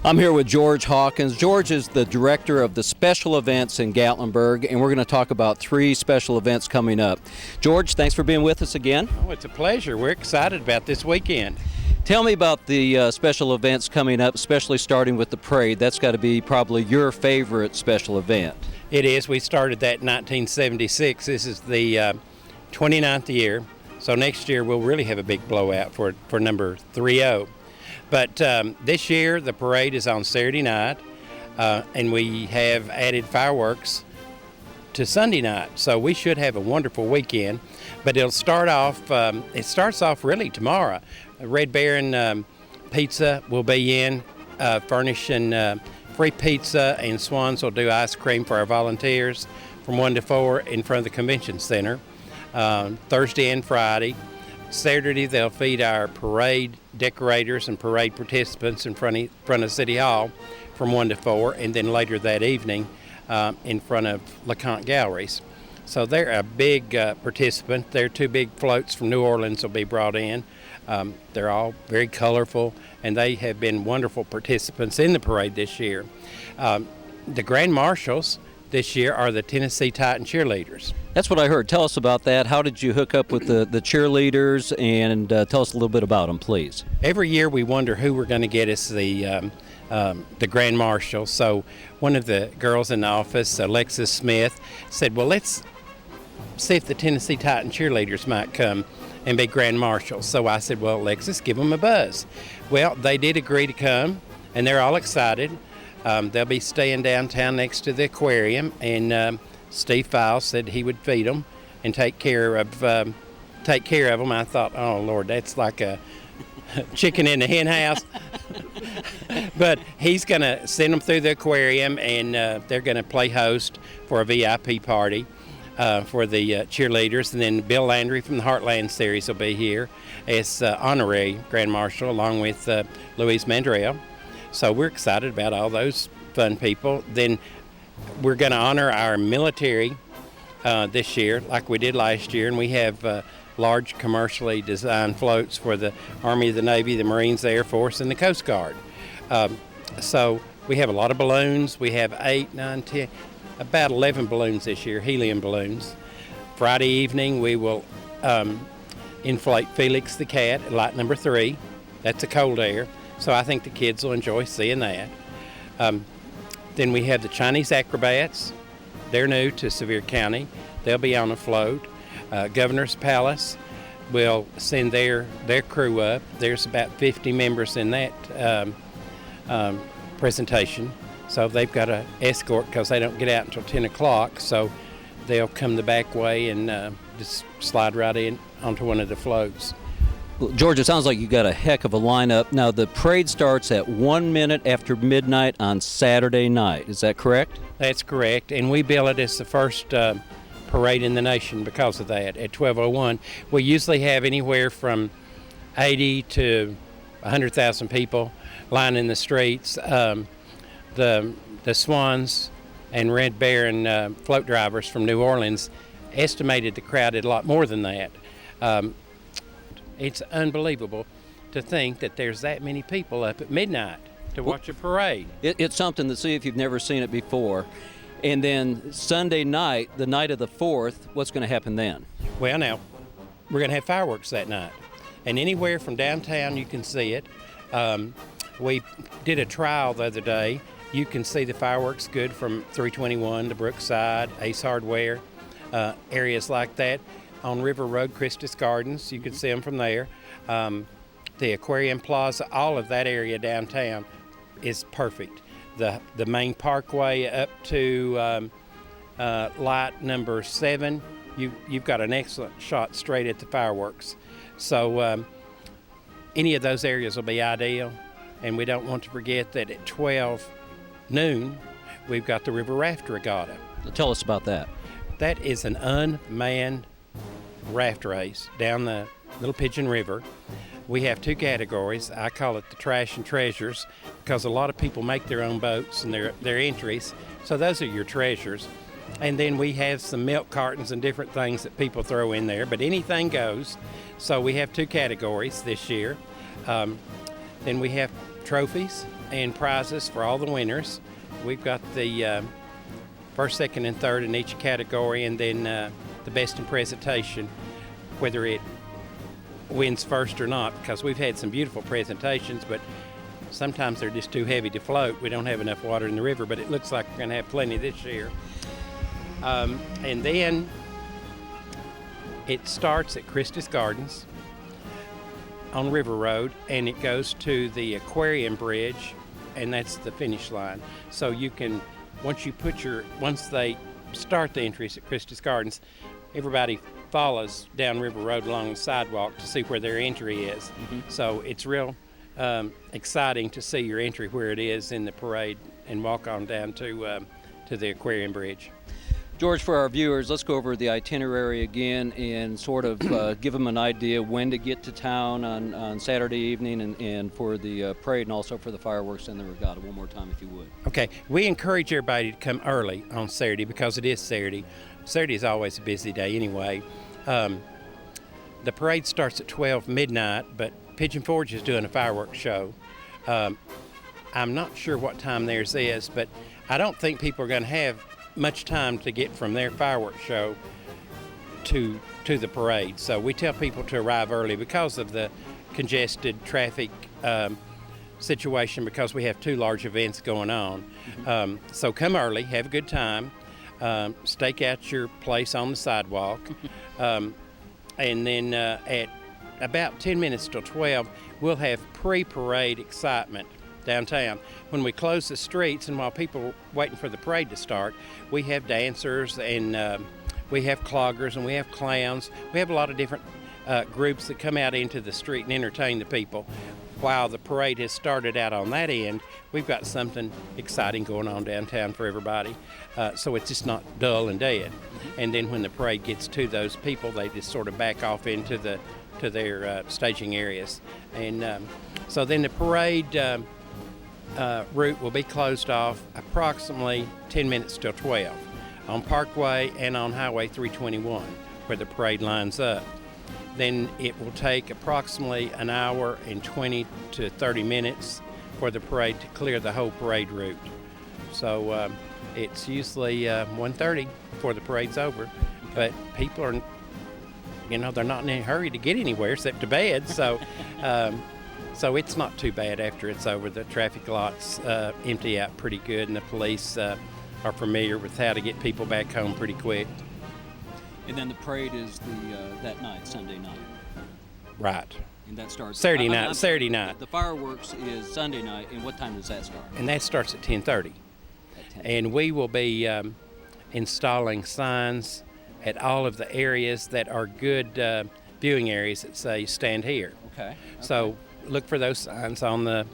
I'm here with George Hawkins. George is the director of the special events in Gatlinburg, and we're going to talk about 3 special events coming up. George, thanks for being with us again. Oh, it's a pleasure. We're excited about this weekend. Tell me about the special events coming up, especially starting with the parade. That's got to be probably your favorite special event. It is. We started that in 1976. This is the 29th year, so next year we'll really have a big blowout for number 30. But this year the parade is on Saturday night, and we have added fireworks to Sunday night. So we should have a wonderful weekend. But it starts off really tomorrow. Red Baron Pizza will be in furnishing free pizza, and Swans will do ice cream for our volunteers from 1 to 4 in front of the convention center Thursday and Friday. Saturday they'll feed our parade decorators and parade participants in front of City Hall from 1 to 4, and then later that evening in front of LeConte Galleries. So they're a big participant. Their 2 big floats from New Orleans will be brought in. They're all very colorful, and they have been wonderful participants in the parade this year. The Grand Marshals this year are the Tennessee Titan cheerleaders. That's what I heard. Tell us about that. How did you hook up with the cheerleaders, and tell us a little bit about them, please. Every year we wonder who we're going to get as the Grand Marshal. So one of the girls in the office, Alexis Smith, said, well, let's see if the Tennessee Titan cheerleaders might come and be Grand Marshals. So I said, well, Alexis, give them a buzz. Well, they did agree to come, and they're all excited. They'll be staying downtown next to the aquarium, and Steve Files said he would feed them and take care of them. I thought, oh Lord, that's like a chicken in the hen house. But he's going to send them through the aquarium, and they're going to play host for a VIP party for the cheerleaders. And then Bill Landry from the Heartland Series will be here as honorary Grand Marshal, along with Louise Mandrell. So we're excited about all those fun people. Then we're going to honor our military this year like we did last year, and we have large commercially designed floats for the Army, the Navy, the Marines, the Air Force, and the Coast Guard. So we have a lot of balloons. We have 8, 9, 10, about 11 balloons this year, helium balloons. Friday evening we will inflate Felix the Cat at light number 3. That's a cold air. So I think the kids will enjoy seeing that. Then we have the Chinese acrobats. They're new to Sevier County. They'll be on a float. Governor's Palace will send their crew up. There's about 50 members in that presentation. So they've got an escort because they don't get out until 10 o'clock. So they'll come the back way and just slide right in onto one of the floats. George, it sounds like you got a heck of a lineup. Now, the parade starts at 1 minute after midnight on Saturday night. Is that correct? That's correct, and we bill it as the first parade in the nation because of that at 12:01. We usually have anywhere from 80 to 100,000 people lining the streets. The Swans and Red Baron float drivers from New Orleans estimated the crowd at a lot more than that. It's unbelievable to think that there's that many people up at midnight to watch a parade. It's something to see if you've never seen it before. And then Sunday night, the night of the 4th, what's going to happen then? Well, now, we're going to have fireworks that night. And anywhere from downtown you can see it. We did a trial the other day. You can see the fireworks good from 321 to Brookside, Ace Hardware, areas like that. On River Road, Christus Gardens, you can see them from there. The Aquarium Plaza, all of that area downtown is perfect. The main parkway up to light number 7, you've got an excellent shot straight at the fireworks. So any of those areas will be ideal. And we don't want to forget that at 12 noon, we've got the River Raft Regatta. Tell us about that. That is an unmanned raft race down the Little Pigeon River. We have 2 categories. I call it the trash and treasures because a lot of people make their own boats and their entries. So those are your treasures. And then we have some milk cartons and different things that people throw in there, but anything goes. So we have 2 categories this year. Then we have trophies and prizes for all the winners. We've got the first, second, and third in each category, and then the best in presentation, whether it wins first or not, because we've had some beautiful presentations, but sometimes they're just too heavy to float. We don't have enough water in the river, but it looks like we're going to have plenty this year. And then it starts at Christus Gardens on River Road, and it goes to the Aquarium Bridge, and that's the finish line. So you can, once they start the entries at Christus Gardens, everybody follows down River Road along the sidewalk to see where their entry is. So it's real exciting to see your entry where it is in the parade and walk on down to the Aquarium Bridge. George, for our viewers, let's go over the itinerary again and sort of give them an idea when to get to town on Saturday evening and for the parade and also for the fireworks and the regatta. One more time, if you would. Okay, we encourage everybody to come early on Saturday because it is Saturday. Saturday is always a busy day anyway. The parade starts at 12 midnight, but Pigeon Forge is doing a fireworks show. I'm not sure what time theirs is, but I don't think people are going to have much time to get from their fireworks show to the parade. So we tell people to arrive early because of the congested traffic situation, because we have two large events going on. So come early, have a good time, stake out your place on the sidewalk, and then at about 10 minutes till 12, we'll have pre-parade excitement downtown. When we close the streets and while people are waiting for the parade to start, we have dancers and we have cloggers and we have clowns. We have a lot of different groups that come out into the street and entertain the people. While the parade has started out on that end, we've got something exciting going on downtown for everybody. So it's just not dull and dead. And then when the parade gets to those people, they just sort of back off into their staging areas. And so then the parade route will be closed off approximately 10 minutes till 12 on Parkway and on Highway 321 where the parade lines up. Then it will take approximately an hour and 20 to 30 minutes for the parade to clear the whole parade route. So it's usually 1:30 before the parade's over, but people are, they're not in a hurry to get anywhere except to bed. So so it's not too bad after it's over. The traffic lots empty out pretty good, and the police are familiar with how to get people back home pretty quick. And then the parade is that night, Sunday night. Right. And that starts Saturday night. Saturday night. The fireworks is Sunday night, and what time does that start? And that starts at 10:30. And we will be installing signs at all of the areas that are good viewing areas that say "Stand here." Okay. So look for those signs on the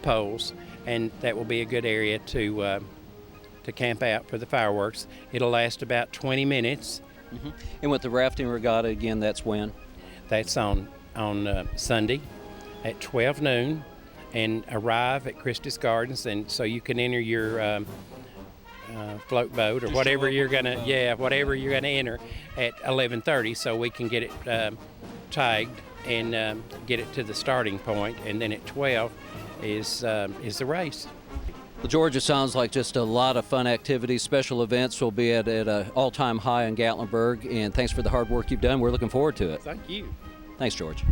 poles, and that will be a good area to camp out for the fireworks. It'll last about 20 minutes. And with the rafting regatta, again, that's when? That's on Sunday at 12 noon, and arrive at Christus Gardens, and so you can enter your float boat or whatever you're gonna enter at 11:30, so we can get it tagged and get it to the starting point, and then at 12 is the race. Well, George, it sounds like just a lot of fun activities. Special events will be at an all-time high in Gatlinburg, and thanks for the hard work you've done. We're looking forward to it. Thank you. Thanks, George.